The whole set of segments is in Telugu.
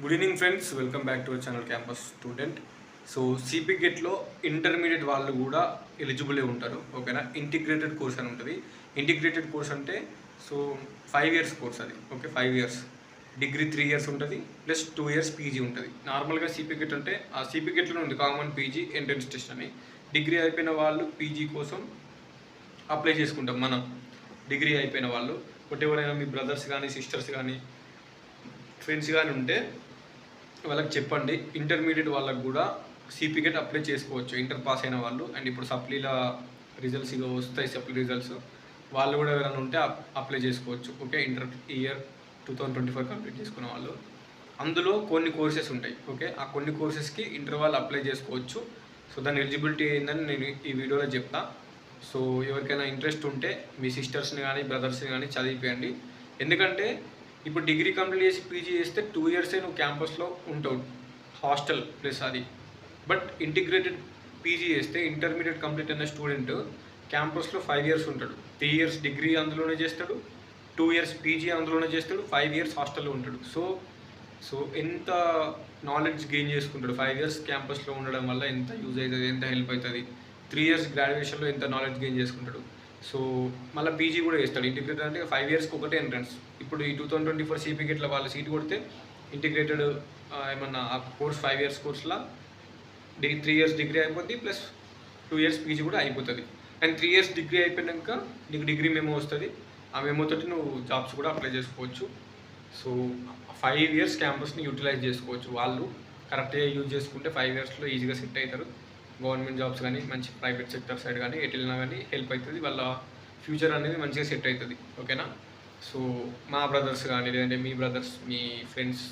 Good evening friends, welcome back to our channel campus student. So CP గెట్లో ఇంటర్మీడియట్ వాళ్ళు కూడా ఎలిజిబులే ఉంటారు. ఓకేనా. ఇంటిగ్రేటెడ్ కోర్స్ అని ఉంటుంది. ఇంటిగ్రేటెడ్ కోర్స్ అంటే సో 5 years కోర్స్ అది. Okay, 5 years. డిగ్రీ 3 years ఉంటుంది, ప్లస్ 2 years పీజీ ఉంటుంది. నార్మల్గా సిపి గెట్ అంటే ఆ సిపి గెట్లోనే ఉంది కామన్ పీజీ ఎంట్రన్స్ టెస్ట్ అని. డిగ్రీ అయిపోయిన వాళ్ళు పీజీ కోసం అప్లై చేసుకుంటాం మనం. డిగ్రీ అయిపోయిన వాళ్ళు ఎవరైనా మీ బ్రదర్స్ కానీ సిస్టర్స్ కానీ ఫ్రెండ్స్ కానీ ఉంటే వాళ్ళకి చెప్పండి. ఇంటర్మీడియట్ వాళ్ళకి కూడా సిపి గెట్ అప్లై చేసుకోవచ్చు, ఇంటర్ పాస్ అయిన వాళ్ళు. అండ్ ఇప్పుడు సప్లీల రిజల్ట్స్ ఇక వస్తాయి, సప్లీ రిజల్ట్స్. వాళ్ళు కూడా ఎవరైనా ఉంటే అప్లై చేసుకోవచ్చు. ఓకే, ఇంటర్ ఇయర్ 2024 కంప్లీట్ చేసుకున్న వాళ్ళు. అందులో కొన్ని కోర్సెస్ ఉంటాయి. ఓకే, ఆ కొన్ని కోర్సెస్కి ఇంటర్ వాళ్ళు అప్లై చేసుకోవచ్చు. సో దాని ఎలిజిబిలిటీ ఏందని నేను ఈ వీడియోలో చెప్తా. సో ఎవరికైనా ఇంట్రెస్ట్ ఉంటే మీ సిస్టర్స్ని కానీ బ్రదర్స్ని కానీ చదివిపోయండి. ఎందుకంటే ఇప్పుడు డిగ్రీ కంప్లీట్ చేసి పీజీ చేస్తే 2 years నువ్వు క్యాంపస్లో ఉంటావు, హాస్టల్ ప్లస్ అది. బట్ ఇంటిగ్రేటెడ్ పీజీ చేస్తే ఇంటర్మీడియట్ కంప్లీట్ అయిన స్టూడెంట్ క్యాంపస్లో 5 years ఉంటాడు. 3 years డిగ్రీ అందులోనే చేస్తాడు, 2 years పీజీ అందులోనే చేస్తాడు, 5 years హాస్టల్లో ఉంటాడు. సో ఎంత నాలెడ్జ్ గెయిన్ చేసుకుంటాడు. 5 years క్యాంపస్లో ఉండడం వల్ల ఎంత యూజ్ అవుతుంది, ఎంత హెల్ప్ అవుతుంది. 3 years గ్రాడ్యుయేషన్లో ఎంత నాలెడ్జ్ గెయిన్ చేసుకుంటాడు. సో మళ్ళీ పీజీ కూడా చేస్తాడు. ఇంటిగ్రేటెడ్ అంటే 5 yearsకి ఒకటే ఎంట్రన్స్. ఇప్పుడు ఈ 2024 సిపి గెట్లో వాళ్ళు సీట్ కొడితే ఇంటిగ్రేటెడ్ ఏమన్నా ఆ కోర్స్ 5 years కోర్స్లో 3 years డిగ్రీ అయిపోద్ది, ప్లస్ 2 years పీజీ కూడా అయిపోతుంది. అండ్ 3 years డిగ్రీ అయిపోయాక నీకు డిగ్రీ మెమో వస్తుంది. ఆ మెమోతో నువ్వు జాబ్స్ కూడా అప్లై చేసుకోవచ్చు. సో 5 years క్యాంపస్ని యూటిలైజ్ చేసుకోవచ్చు. వాళ్ళు కరెక్ట్గా యూజ్ చేసుకుంటే 5 yearsలో ఈజీగా సెట్ అవుతారు. గవర్నమెంట్ జాబ్స్ కానీ మంచి ప్రైవేట్ సెక్టర్ సైడ్ కానీ ఎటు వెళ్ళినా కానీ హెల్ప్ అవుతుంది. వాళ్ళ ఫ్యూచర్ అనేది మంచిగా సెట్ అవుతుంది. ఓకేనా. సో మా బ్రదర్స్ కానీ లేదంటే మీ బ్రదర్స్, మీ ఫ్రెండ్స్,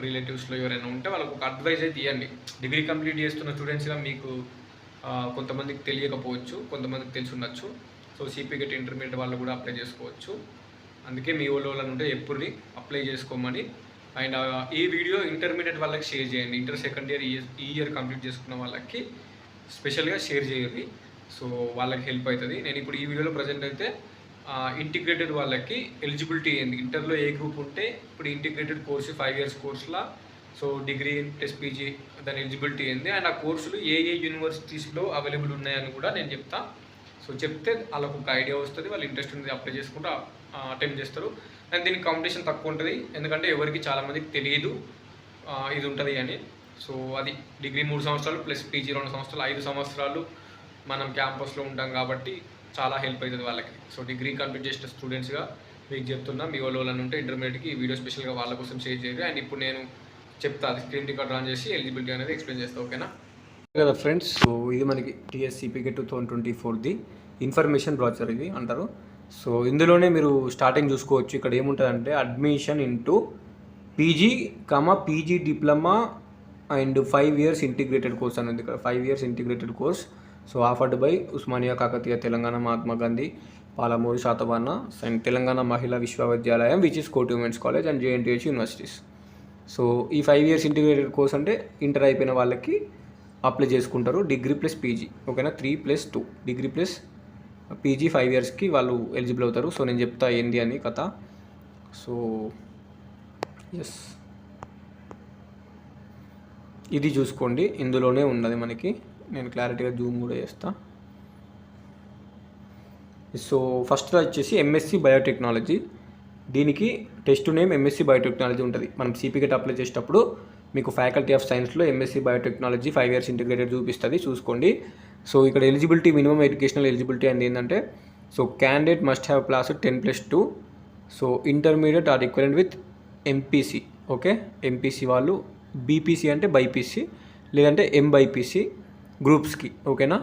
రిలేటివ్స్లో ఎవరైనా ఉంటే వాళ్ళకు ఒక అడ్వైజ్ అయితే ఇవ్వండి. డిగ్రీ కంప్లీట్ చేస్తున్న స్టూడెంట్స్గా మీకు కొంతమందికి తెలియకపోవచ్చు, కొంతమందికి తెలిసి ఉండొచ్చు. సో సిపి గెట్ ఇంటర్మీడియట్ వాళ్ళు కూడా అప్లై చేసుకోవచ్చు. అందుకే మీ వాళ్ళని ఉంటే ఎప్పుడు అప్లై చేసుకోమని. అండ్ ఈ వీడియో ఇంటర్మీడియట్ వాళ్ళకి షేర్ చేయండి. ఇంటర్ సెకండ్ ఇయర్ ఈ ఇయర్ కంప్లీట్ చేసుకున్న వాళ్ళకి స్పెషల్గా షేర్ చేయండి. సో వాళ్ళకి హెల్ప్ అవుతుంది. నేను ఇప్పుడు ఈ వీడియోలో ప్రజెంట్ అయితే ఇంటిగ్రేటెడ్ వాళ్ళకి ఎలిజిబిలిటీ ఏంది, ఇంటర్లో ఏ గ్రూప్ ఉంటే ఇప్పుడు ఇంటిగ్రేటెడ్ కోర్సు 5 years కోర్సులా సో డిగ్రీ ప్లస్ పీజీ దాని ఎలిజిబిలిటీ ఏంది, అండ్ ఆ కోర్సులు ఏ యూనివర్సిటీస్లో అవైలబుల్ ఉన్నాయని కూడా నేను చెప్తా. సో చెప్తే వాళ్ళకు ఒక ఐడియా వస్తుంది. వాళ్ళు ఇంట్రెస్ట్ ఉంది అప్లై చేసుకుంటూ అటెంప్ట్ చేస్తారు. అండ్ దీనికి కాంపిటీషన్ తక్కువ ఉంటుంది, ఎందుకంటే ఎవరికి చాలామందికి తెలియదు ఇది ఉంటుంది అని. సో అది డిగ్రీ 3 సంవత్సరాలు ప్లస్ పీజీ 2 సంవత్సరాలు, 5 సంవత్సరాలు మనం క్యాంపస్లో ఉంటాం కాబట్టి చాలా హెల్ప్ అవుతుంది వాళ్ళకి. సో డిగ్రీ కంప్లీట్ చేసిన స్టూడెంట్స్గా మీకు చెప్తున్నా, మీ వాళ్ళని ఉంటే ఇంటర్మీడియట్కి ఈ వీడియో స్పెషల్గా వాళ్ళ కోసం షేర్ చేయండి. అండ్ ఇప్పుడు నేను చెప్తా, అది స్క్రీన్ రికార్డ్ రన్ చేసి ఎలిజిబిలిటీ అనేది ఎక్స్ప్లెయిన్ చేస్తాను. ఓకేనా కదా ఫ్రెండ్స్. సో ఇది మనకి టీఎస్సిపి గెట్ 2024ది ఇన్ఫర్మేషన్ బ్రోచర్ ఇది అంటారు. సో ఇందులోనే మీరు స్టార్టింగ్ చూసుకోవచ్చు. ఇక్కడ ఏముంటుందంటే admission into PG PG diploma and 5 years integrated course అనేది ఇక్కడ 5 years integrated course. So offered by Osmania Kakatiya Telangana Mahatma Gandhi Palamuru Satavahana and Telangana మహిళా విశ్వవిద్యాలయం విచ్ ఇస్ కోటి women's college and JNTH universities. So ఈ 5 years ఇంటిగ్రేటెడ్ కోర్స్ అంటే ఇంటర్ అయిపోయిన వాళ్ళకి అప్లై చేసుకుంటారు. Degree plus PG. ఓకేనా. 3+2 డిగ్రీ ప్లస్ పీజీ 5 yearsకి వాళ్ళు ఎలిజిబుల్ అవుతారు. సో నేను చెప్తా ఏంది అని కథ. సో ఎస్, ఇది చూసుకోండి, ఇందులోనే ఉన్నది మనకి. నేను క్లారిటీగా జూమ్ కూడా చేస్తా. సో ఫస్ట్ వచ్చేసి ఎంఎస్సి బయోటెక్నాలజీ. దీనికి టెస్ట్ నేమ్ ఎంఎస్సి బయోటెక్నాలజీ ఉంటుంది. మనం సిపి గెట్ అప్లై చేసేటప్పుడు మీకు ఫ్యాకల్టీ ఆఫ్ సైన్స్లో ఎంఎస్సి బయోటెక్నాలజీ 5 years ఇంటిగ్రేటెడ్ చూపిస్తుంది, చూసుకోండి. సో ఇక్కడ ఎలిజిబిలిటీ మినిమం ఎడ్యుకేషనల్ ఎలిజిబిలిటీ అనేది ఏంటంటే so candidate must have class 10+2. So intermediate or equivalent with MPC. Okay, MPC వాళ్ళు, బీపీసీ అంటే బైపీసీ లేదంటే ఎంబైపీసీ గ్రూప్స్కి. ఓకేనా.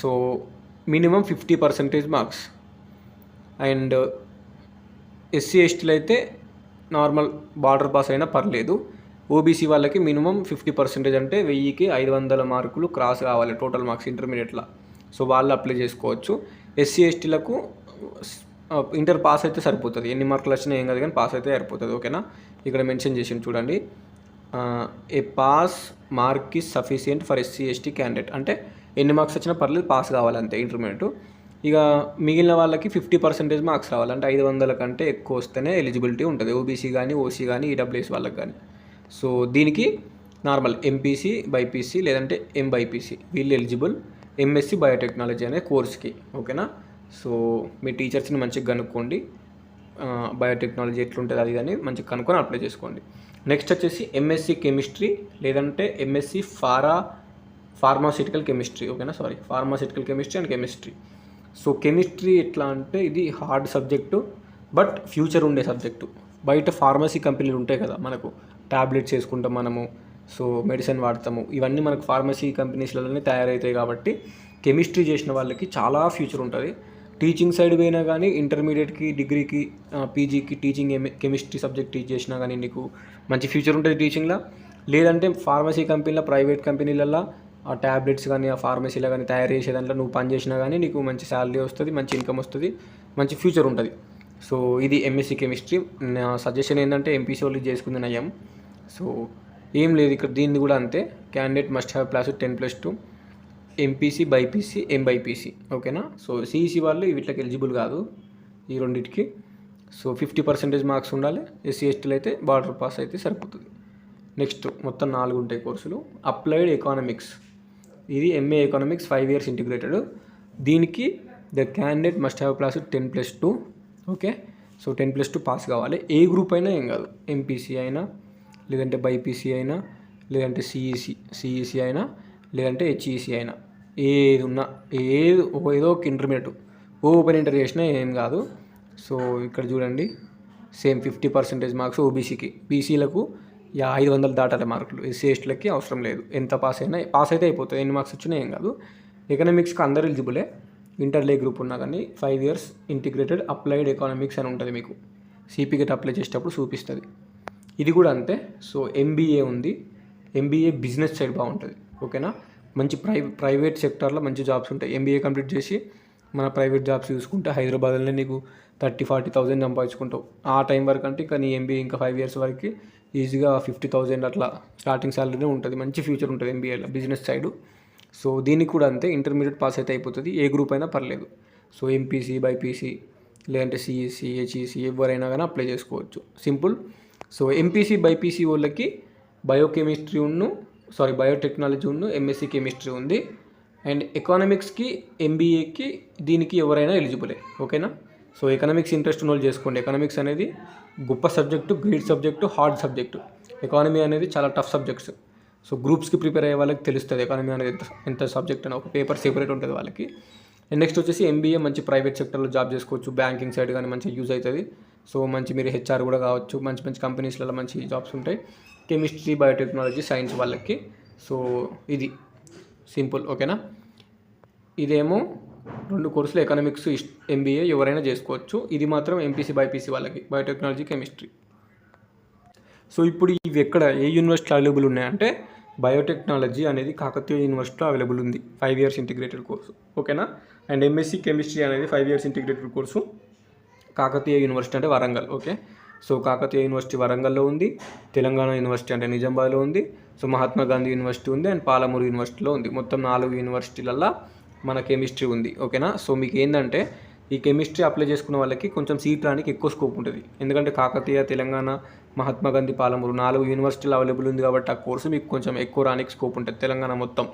So minimum 50% marks. And SC ఎస్టీలు అయితే నార్మల్ బార్డర్ పాస్ అయినా పర్లేదు. ఓబీసీ వాళ్ళకి మినిమం 50% అంటే 1000కి 500 మార్కులు క్రాస్ కావాలి టోటల్ మార్క్స్ ఇంటర్మీడియట్లో. సో వాళ్ళు అప్లై చేసుకోవచ్చు. ఎస్సీ ఎస్టీలకు ఇంటర్ పాస్ అయితే సరిపోతుంది, ఎన్ని మార్కులు వచ్చినా ఏం కాదు కానీ పాస్ అయితే సరిపోతుంది. ఓకేనా. ఇక్కడ మెన్షన్ చేసింది చూడండి, a pass mark is sufficient for SC ST candidate. అంటే ఎన్ని మార్క్స్ వచ్చినా పర్లేదు, పాస్ కావాలి అంతే ఇంటర్మీడియట్. ఇక మిగిలిన వాళ్ళకి 50% మార్క్స్ రావాలి, అంటే 500 కంటే ఎక్కువ వస్తేనే ఎలిజిబిలిటీ ఉంటుంది. ఓబీసీ కానీ ఓసీ కానీ ఈడబ్ల్యూఎస్ వాళ్ళకి కానీ. సో దీనికి నార్మల్ ఎంపీసీ బైపీసీ లేదంటే ఎంబైపీసీ వీళ్ళు ఎలిజిబుల్ ఎంఎస్సి బయోటెక్నాలజీ అనే కోర్స్కి. ఓకేనా. సో మీ టీచర్స్ని మంచిగా కనుక్కోండి, బయోటెక్నాలజీ ఎట్లుంటుంది అది అని మంచిగా కనుక్కొని అప్లై చేసుకోండి. నెక్స్ట్ వచ్చేసి ఎంఎస్సి కెమిస్ట్రీ లేదంటే ఎంఎస్సి ఫార్మాసిటికల్ కెమిస్ట్రీ. ఓకేనా, pharmaceutical chemistry and chemistry. So chemistry ఎట్లా అంటే ఇది హార్డ్ సబ్జెక్టు బట్ ఫ్యూచర్ ఉండే సబ్జెక్టు. బయట ఫార్మసీ కంపెనీలు ఉంటాయి కదా, మనకు ట్యాబ్లెట్స్ వేసుకుంటాం మనము, సో మెడిసిన్ వాడతాము, ఇవన్నీ మనకు ఫార్మసీ కంపెనీస్లలోనే తయారవుతాయి. కాబట్టి కెమిస్ట్రీ చేసిన వాళ్ళకి చాలా ఫ్యూచర్ ఉంటుంది. టీచింగ్ సైడ్ పోయినా కానీ ఇంటర్మీడియట్కి, డిగ్రీకి, పీజీకి టీచింగ్ కెమిస్ట్రీ సబ్జెక్ట్ టీచ్ చేసినా కానీ నీకు మంచి ఫ్యూచర్ ఉంటుంది టీచింగ్లో. లేదంటే ఫార్మసీ కంపెనీలో, ప్రైవేట్ కంపెనీలలో ఆ ట్యాబ్లెట్స్ కానీ ఆ ఫార్మసీలో కానీ తయారు చేసే దాంట్లో నువ్వు పని చేసినా కానీ నీకు మంచి శాలరీ వస్తుంది, మంచి ఇన్కమ్ వస్తుంది, మంచి ఫ్యూచర్ ఉంటుంది. సో ఇది ఎంఎస్సి కెమిస్ట్రీ. నా సజెషన్ ఏంటంటే ఎంపీసీ వాళ్ళు చేసుకుంది నయం. సో ఏం లేదు ఇక్కడ, దీన్ని కూడా అంతే. Candidate must have plus 10+2 MPC BiPC MBiPC. ఓకేనా. సో సిఈసీ వాళ్ళు వీటికి ఎలిజిబుల్ కాదు ఈ రెండింటికి. సో 50% మార్క్స్ ఉండాలి. ఎస్సీ ఎస్టీలు అయితే బార్డర్ పాస్ అయితే సరిపోతుంది. నెక్స్ట్ మొత్తం 4 ఉంటాయి కోర్సులు. అప్లైడ్ ఎకనామిక్స్, ఇది ఎంఏ ఎకనామిక్స్ 5 years ఇంటిగ్రేటెడ్. దీనికి the candidate must have plus 10+2. Okay. So 10+2 pass కావాలి. ఏ గ్రూప్ అయినా ఏం కాదు, ఎంపీసీ అయినా లేదంటే బైపీసీ అయినా లేదంటే సిఈసీ అయినా లేదంటే హెచ్ఈసీ అయినా, ఏది ఉన్నా ఏదో ఒక ఇంటర్మీడియట్ ఓపెన్ ఇంటర్ చేసినా ఏం కాదు. సో ఇక్కడ చూడండి, సేమ్ 50% మార్క్స్ ఓబీసీకి, బీసీలకు 500 దాటాలి మార్కులు, ఎస్సీ ఎస్టీలకి అవసరం లేదు. ఎంత పాస్ అయితే అయిపోతుంది, ఎన్ని మార్క్స్ వచ్చినా ఏం కాదు. ఎకనామిక్స్కి అందరు ఎలిజిబులే, ఇంటర్లే గ్రూప్ ఉన్నా కానీ. 5 years ఇంటిగ్రేటెడ్ అప్లైడ్ ఎకనామిక్స్ అని ఉంటుంది, మీకు సిపిగెట్ అప్లై చేసేటప్పుడు చూపిస్తుంది. ఇది కూడా అంతే. సో ఎంబీఏ ఉంది, ఎంబీఏ బిజినెస్ సైడ్ బాగుంటుంది. ఓకేనా. మంచి ప్రైవేట్ సెక్టార్లో మంచి జాబ్స్ ఉంటాయి. ఎంబీఏ కంప్లీట్ చేసి మన ప్రైవేట్ జాబ్స్ చూసుకుంటే హైదరాబాద్లోనే నీకు 30,000-40,000 సంపాదించుకుంటావు. ఆ టైం వరకు అంటే ఇంకా నీ ఎంబీఏ ఇంకా 5 years వరకు ఈజీగా 50,000 అట్లా స్టార్టింగ్ శాలరీనే ఉంటుంది. మంచి ఫ్యూచర్ ఉంటుంది ఎంబీఏలో బిజినెస్ సైడు. సో దీనికి కూడా అంతే, ఇంటర్మీడియట్ పాస్ అయితే అయిపోతుంది. ఏ గ్రూప్ అయినా పర్లేదు. సో ఎంపీసీ బైపీసీ లేదంటే సిఈసీ హెచ్ఈసీ ఎవరైనా కానీ అప్లై చేసుకోవచ్చు, సింపుల్. సో ఎంపీసీ బైపీసీ వాళ్ళకి బయోటెక్నాలజీ ఎంఎస్సీ కెమిస్ట్రీ ఉంది. అండ్ ఎకనామిక్స్కి ఎంబీఏకి దీనికి ఎవరైనా ఎలిజిబులే. ఓకేనా. సో ఎకనామిక్స్ ఇంట్రెస్ట్ ఉన్న వాళ్ళు చేసుకోండి. ఎకనామిక్స్ అనేది గొప్ప subject, great subject, hard subject. Economy అనేది చాలా టఫ్ సబ్జెక్ట్స్. సో గ్రూప్స్కి ప్రిపేర్ అయ్యే వాళ్ళకి తెలుస్తుంది ఎకానమీ అనేది ఎంత సబ్జెక్ట్ అని, ఒక పేపర్ సెపరేట్ ఉంటుంది వాళ్ళకి. అండ్ నెక్స్ట్ వచ్చేసి ఎంబీఏ మంచి ప్రైవేట్ సెక్టర్లో జాబ్ చేసుకోవచ్చు, బ్యాంకింగ్ సైడ్ కానీ మంచి యూజ్ అవుతుంది. సో మంచి మీరు హెచ్ఆర్ కూడా కావచ్చు, మంచి మంచి కంపెనీస్లలో మంచి జాబ్స్ ఉంటాయి. కెమిస్ట్రీ బయోటెక్నాలజీ సైన్స్ వాళ్ళకి. సో ఇది సింపుల్. ఓకేనా. ఇదేమో 2 కోర్సులు, ఎకనామిక్స్ ఎంబీఏ ఎవరైనా చేసుకోవచ్చు. ఇది మాత్రం ఎంపీసీ బైపీసీ వాళ్ళకి, బయోటెక్నాలజీ కెమిస్ట్రీ. సో ఇప్పుడు ఇవి ఎక్కడ ఏ యూనివర్సిటీలో అవైలబుల్ ఉన్నాయంటే, బయోటెక్నాలజీ అనేది కాకతీయ యూనివర్సిటీలో అవైలబుల్ ఉంది, 5 years ఇంటిగ్రేటెడ్ కోర్సు. ఓకేనా. అండ్ ఎంఎస్సీ కెమిస్ట్రీ అనేది 5 years integrated course, Kakatiya university అంటే Warangal. Okay. So Kakatiya university వరంగల్లో ఉంది, తెలంగాణ యూనివర్సిటీ అంటే నిజామాబాద్లో ఉంది, సో మహాత్మా గాంధీ యూనివర్సిటీ ఉంది, అండ్ పాలమూరు యూనివర్సిటీలో ఉంది. మొత్తం 4 యూనివర్సిటీలల్లో మన కెమిస్ట్రీ ఉంది. ఓకేనా. సో మీకు ఏంటంటే ఈ కెమిస్ట్రీ అప్లై చేసుకున్న వాళ్ళకి కొంచెం సీట్ రానికి ఎక్కువ స్కోప్ ఉంటుంది. ఎందుకంటే కాకతీయ, తెలంగాణ, మహాత్మా గాంధీ, పాలమూరు 4 యూనివర్సిటీలు అవైలబుల్ ఉంది కాబట్టి ఆ కోర్సు మీకు కొంచెం ఎక్కువ రానికి స్కోప్ ఉంటుంది తెలంగాణ మొత్తం.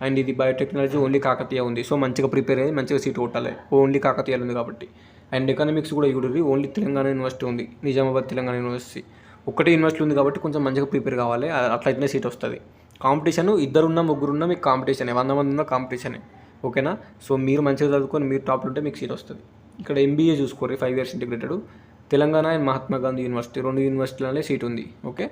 అండ్ ఇది బయోటెక్నాలజీ ఓన్లీ కాకతీయ ఉంది. సో మంచిగా ప్రిపేర్ అయ్యి మంచిగా సీట్ కొట్టాలి, ఓన్లీ కాకతీయాలు ఉంది కాబట్టి. అండ్ ఎకనామిక్స్ కూడా ఇగుడు ఓన్లీ తెలంగాణ యూనివర్సిటీ ఉంది, నిజామాబాద్ తెలంగాణ యూనివర్సిటీ ఒకటే యూనివర్సిటీ ఉంది కాబట్టి కొంచెం మంచిగా ప్రిపేర్ కావాలి, అట్లయితేనే సీట్ వస్తుంది. కాంపిటీషన్ 2 ముగ్గురున్నా మీకు కాంపిటీషనే, 100 మంది ఉన్న కాంపిటీషనే. ఓకేనా. సో మీరు మంచిగా చదువుకొని మీరు టాప్లో ఉంటే మీకు సీట్ వస్తుంది. ఇక్కడ ఎంబీఏ చూసుకోరు, 5 years integrated, Telangana and Mahatma Gandhi university 2 యూనివర్సిటీలనే సీట్ ఉంది. ఓకే.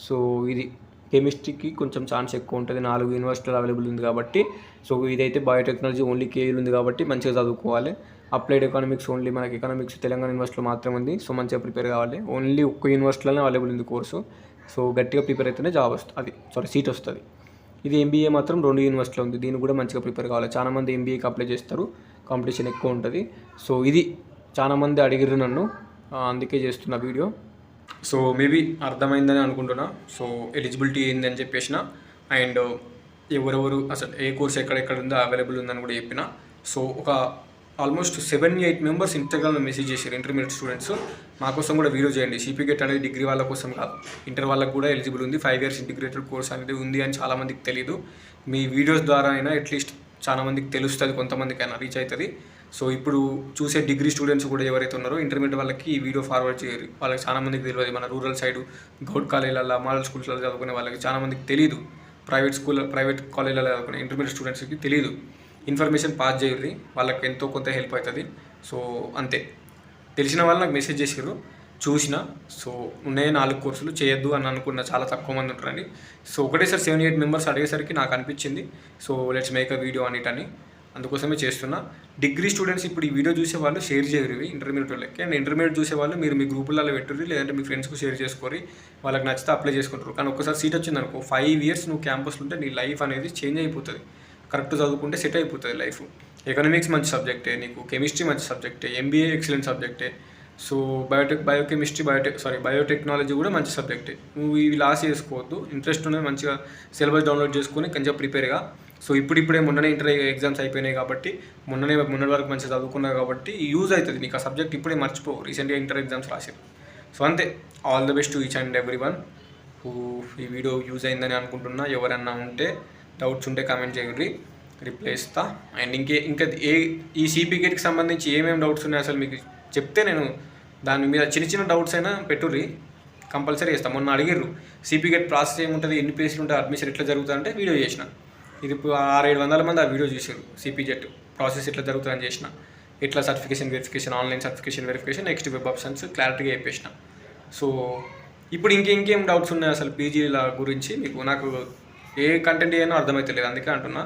సో ఇది కెమిస్ట్రీకి కొంచెం ఛాన్స్ ఎక్కువ ఉంటుంది, 4 యూనివర్సిటీలు అవైలబుల్ ఉంది కాబట్టి. సో ఇదైతే బయోటెక్నాలజీ ఓన్లీ కేయూలు ఉంది కాబట్టి మంచిగా చదువుకోవాలి. అప్లైడ్ ఎకనామిక్స్ ఓన్లీ మనకి ఎకనామిక్స్ తెలంగాణ యూనివర్సిటీలో మాత్రమే ఉంది. సో మంచిగా ప్రిపేర్ కావాలి, ఓన్లీ 1 యూనివర్సిటీలోనే అవైలబుల్ ఉంది కోర్సు. సో గట్టిగా ప్రిపేర్ అయితేనే జాబ్ వస్తుంది, సీట్ వస్తుంది. ఇది ఎంబీఏ మాత్రం 2 యూనివర్సిటీలో ఉంది, దీన్ని కూడా మంచిగా ప్రిపేర్ కావాలి. చాలామంది ఎంబీఏకి అప్లై చేస్తారు, కాంపిటీషన్ ఎక్కువ ఉంటుంది. సో ఇది చాలామంది అడిగిర్రు నన్ను, అందుకే చేస్తున్న వీడియో. సో మేబీ అర్థమైందని అనుకుంటున్నా. సో ఎలిజిబిలిటీ ఏంది అని చెప్పేసిన, అండ్ ఎవరెవరు అసలు ఏ కోర్స్ ఎక్కడెక్కడ ఉందో అవైలబుల్ ఉందని కూడా చెప్పిన. సో ఒక ఆల్మోస్ట్ 7-8 మెంబర్స్ ఇన్స్టాగ్రామ్లో మెసేజ్ చేశారు ఇంటర్మీడియట్ స్టూడెంట్స్. మా కోసం కూడా వీడియో చేయండి. సిపి గెట్ అనేది డిగ్రీ వాళ్ళ కోసం కాదు, ఇంటర్ వాళ్ళకి కూడా ఎలిజిబుల్ ఉంది. 5 years ఇంటిగ్రేటెడ్ కోర్స్ అనేది ఉంది అని చాలామందికి తెలియదు. మీ వీడియోస్ ద్వారా అయినా అట్లీస్ట్ చాలా మందికి తెలుస్తుంది, కొంతమందికైనా రీచ్ అవుతుంది. సో ఇప్పుడు చూసే డిగ్రీ స్టూడెంట్స్ కూడా ఎవరైతే ఉన్నారో ఇంటర్మీడియట్ వాళ్ళకి ఈ వీడియో ఫార్వర్డ్ చేయరు. వాళ్ళకి చాలా మందికి తెలియదు. మన రూరల్ సైడ్ గౌడ్ కాలేజీలలో, మోడల్ స్కూల్స్లో చదువుకునే వాళ్ళకి చాలా మందికి తెలియదు. ప్రైవేట్ కాలేజీలలో చదువుకునే ఇంటర్మీడియట్ స్టూడెంట్స్కి తెలియదు. ఇన్ఫర్మేషన్ పాస్ చేయరు, వాళ్ళకి ఎంతో కొంత హెల్ప్ అవుతుంది. సో అంతే. తెలిసిన వాళ్ళు నాకు మెసేజ్ చేసారు, చూసిన. సో ఉన్నాయి 4 కోర్సులు, చేయొద్దు అని అనుకున్న చాలా తక్కువ మంది ఉంటారండి. సో ఒకటేసారి 7-8 మెంబర్స్ అడిగేసరికి నాకు అనిపించింది so let's make a video అని అందుకోసమే చేస్తున్నా. డిగ్రీ స్టూడెంట్స్ ఇప్పుడు ఈ వీడియో చూసే వాళ్ళు షేర్ చేయరు ఇవి ఇంటర్మీడియట్ వాళ్ళకి. అండ్ ఇంటర్మీడియట్ చూసే వాళ్ళు మీరు మీ గ్రూపులలో పెట్టుర్రి, లేదంటే మీ ఫ్రెండ్స్కి షేర్ చేసుకోరి, వాళ్ళకి నచ్చితే అప్లై చేసుకుంటారు. కానీ ఒక్కసారి సీట్ వచ్చింది అనుకో, 5 years నువ్వు క్యాంపస్లో ఉంటే నీ లైఫ్ అనేది చేంజ్ అయిపోతుంది. కరెక్ట్ చదువుకుంటే సెట్ అయిపోతుంది లైఫ్. ఎకనామిక్స్ మంచి సబ్జెక్టే, నీకు కెమిస్ట్రీ మంచి సబ్జెక్టే, ఎంబీఏ ఎక్సలెంట్ సబ్జెక్టే. సో బయోటెక్నాలజీ కూడా మంచి సబ్జెక్టే. నువ్వు ఇవి లాస్ చేసుకోవద్దు. ఇంట్రెస్ట్ ఉన్నది మంచిగా సిలబస్ డౌన్లోడ్ చేసుకొని కొంచెం ప్రిపేర్గా. సో ఇప్పుడే మొన్ననే ఇంటర్ ఎగ్జామ్స్ అయిపోయినాయి కాబట్టి, మొన్న వరకు మంచిగా చదువుకున్నావు కాబట్టి యూజ్ అవుతుంది నీకు ఆ సబ్జెక్ట్. ఇప్పుడే మర్చిపోవు, రీసెంట్గా ఇంటర్ ఎగ్జామ్స్ రాశారు. సో అంతే. All the best to each and every one who ఈ వీడియో యూజ్ అయిందని అనుకుంటున్నా. ఎవరన్నా ఉంటే డౌట్స్ ఉంటే కామెంట్ చేయండి, రిప్లై ఇస్తా. అండ్ ఇంకా ఈ సిపి గేట్కి సంబంధించి ఏమేమి డౌట్స్ ఉన్నాయి అసలు మీకు చెప్తే నేను దాని మీద చిన్న డౌట్స్ అయినా పెట్టుర్రి, కంపల్సరీ చేస్తాను. మొన్న అడిగిర్రు సిపి గేట్ ప్రాసెస్ ఏముంటుంది, ఎన్ని పేజీలు ఉంటుంది, అడ్మిషన్ ఎట్లా జరుగుతుందంటే వీడియో చేసిన. ఇది ఇప్పుడు 600-700 మంది ఆ వీడియో చూసారు. సిపి గేట్ ప్రాసెస్ ఎట్లా జరుగుతుందని చేసిన, ఎట్లా certification verification, online certification verification, next web options క్లారిటీగా చెప్పేసిన. సో ఇప్పుడు ఇంకేం డౌట్స్ ఉన్నాయి అసలు పీజీల గురించి మీకు? నాకు ఏ కంటెంట్ ఏమో అర్థమవుతలేదు, అందుకే అంటున్నా.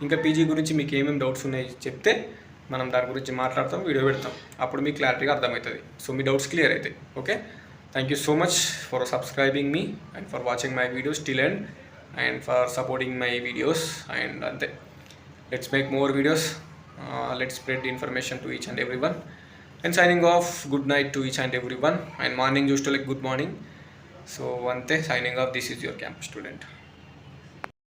ఇంకా పీజీ గురించి మీకు ఏమేమి డౌట్స్ ఉన్నాయి చెప్తే మనం దాని గురించి మాట్లాడతాం, వీడియో పెడతాం. అప్పుడు మీకు క్లారిటీగా అర్థమవుతుంది. సో మీ డౌట్స్ క్లియర్ అవుతాయి. Okay, thank you so much for subscribing me and for watching my videos till end and for supporting my videos. And అంతే, let's make more videos, let's spread information to each and every one. And signing off, good night to each and every one. And morning చూస్తే లైక్ గుడ్ మార్నింగ్. సో అంతే, signing off. This is your campus student.